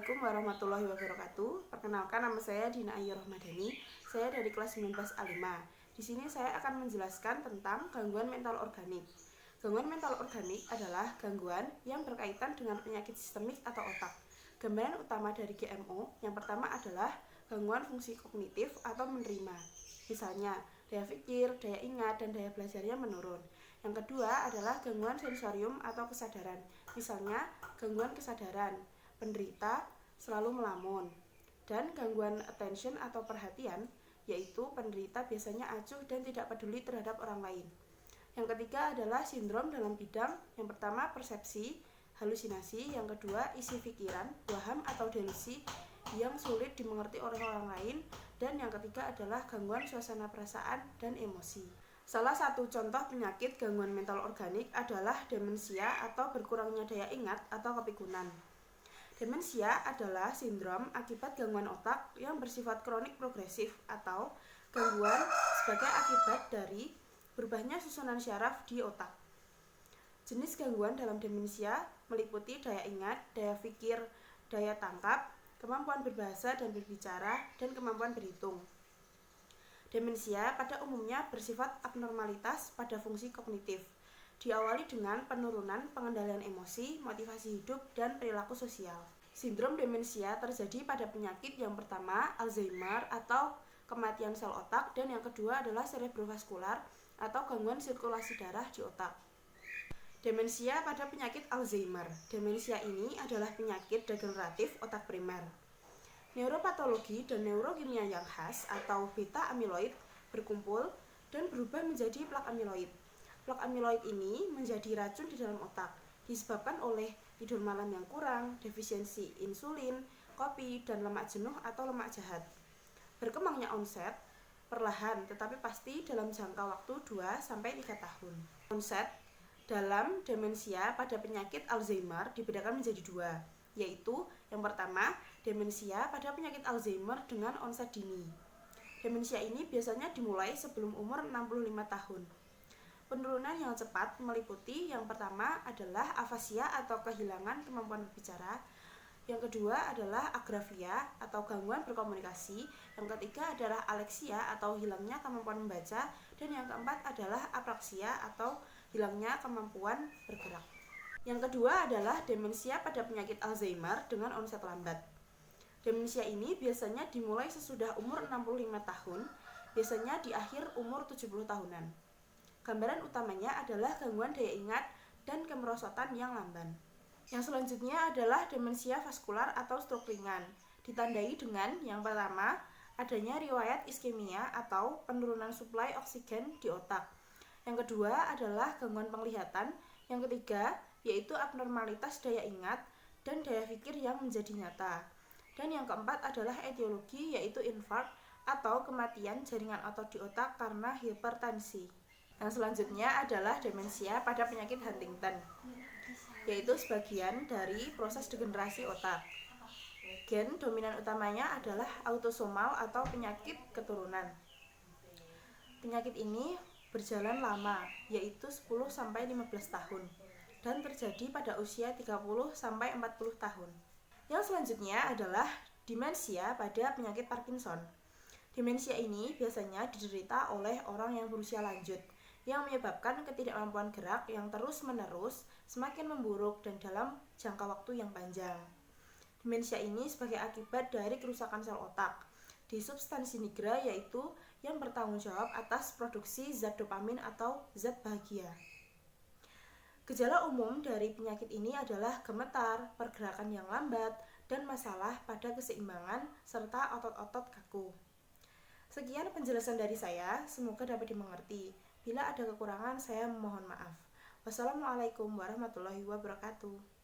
Assalamualaikum warahmatullahi wabarakatuh. Perkenalkan, nama saya Dina Ayu Rohmadani. Saya dari kelas 19A5. Di sini saya akan menjelaskan tentang gangguan mental organik. Gangguan mental organik adalah gangguan yang berkaitan dengan penyakit sistemik atau otak. Gambaran utama dari GMO yang pertama adalah gangguan fungsi kognitif atau menerima. Misalnya, daya pikir, daya ingat, dan daya belajarnya menurun. Yang kedua adalah gangguan sensorium atau kesadaran. Misalnya, gangguan kesadaran, penderita selalu melamun. Dan gangguan attention atau perhatian, yaitu penderita biasanya acuh dan tidak peduli terhadap orang lain. Yang ketiga adalah sindrom dalam bidang yang pertama persepsi, halusinasi, yang kedua isi pikiran, waham atau delusi yang sulit dimengerti oleh orang lain, dan yang ketiga adalah gangguan suasana perasaan dan emosi. Salah satu contoh penyakit gangguan mental organik adalah demensia atau berkurangnya daya ingat atau kepikunan. Demensia adalah sindrom akibat gangguan otak yang bersifat kronik progresif atau gangguan sebagai akibat dari berubahnya susunan syaraf di otak. Jenis gangguan dalam demensia meliputi daya ingat, daya pikir, daya tangkap, kemampuan berbahasa dan berbicara, dan kemampuan berhitung. Demensia pada umumnya bersifat abnormalitas pada fungsi kognitif, diawali dengan penurunan pengendalian emosi, motivasi hidup, dan perilaku sosial. Sindrom demensia terjadi pada penyakit yang pertama Alzheimer atau kematian sel otak, dan yang kedua adalah cerebrovaskular atau gangguan sirkulasi darah di otak. Demensia pada penyakit Alzheimer. Demensia ini adalah penyakit degeneratif otak primer. Neuropatologi dan neurokimia yang khas atau beta amiloid berkumpul dan berubah menjadi plak amiloid. Plak amiloid ini menjadi racun di dalam otak, disebabkan oleh tidur malam yang kurang, defisiensi insulin, kopi, dan lemak jenuh atau lemak jahat. Berkembangnya onset perlahan tetapi pasti dalam jangka waktu 2-3 tahun. Onset dalam demensia pada penyakit Alzheimer dibedakan menjadi dua, yaitu yang pertama, demensia pada penyakit Alzheimer dengan onset dini. Demensia ini biasanya dimulai sebelum umur 65 tahun. Penurunan yang cepat meliputi yang pertama adalah afasia atau kehilangan kemampuan berbicara, yang kedua adalah agrafia atau gangguan berkomunikasi, yang ketiga adalah aleksia atau hilangnya kemampuan membaca, dan yang keempat adalah apraksia atau hilangnya kemampuan bergerak. Yang kedua adalah demensia pada penyakit Alzheimer dengan onset lambat. Demensia ini biasanya dimulai sesudah umur 65 tahun, biasanya di akhir umur 70 tahunan. Gambaran utamanya adalah gangguan daya ingat dan kemerosotan yang lamban. Yang selanjutnya adalah demensia vaskular atau stroke ringan, ditandai dengan yang pertama, adanya riwayat iskemia atau penurunan suplai oksigen di otak. Yang kedua adalah gangguan penglihatan, yang ketiga yaitu abnormalitas daya ingat dan daya pikir yang menjadi nyata. Dan yang keempat adalah etiologi, yaitu infark atau kematian jaringan otot di otak karena hipertensi. Yang selanjutnya adalah demensia pada penyakit Huntington, yaitu sebagian dari proses degenerasi otak. Gen dominan utamanya adalah autosomal atau penyakit keturunan. Penyakit ini berjalan lama, yaitu 10-15 tahun, dan terjadi pada usia 30-40 tahun. Yang selanjutnya adalah demensia pada penyakit Parkinson. Demensia ini biasanya diderita oleh orang yang berusia lanjut, yang menyebabkan ketidakmampuan gerak yang terus-menerus semakin memburuk dan dalam jangka waktu yang panjang. Demensia ini sebagai akibat dari kerusakan sel otak di substansi nigra, yaitu yang bertanggung jawab atas produksi zat dopamin atau zat bahagia. Gejala umum dari penyakit ini adalah gemetar, pergerakan yang lambat, dan masalah pada keseimbangan serta otot-otot kaku. Sekian penjelasan dari saya, semoga dapat dimengerti. Bila ada kekurangan, saya memohon maaf. Wassalamualaikum warahmatullahi wabarakatuh.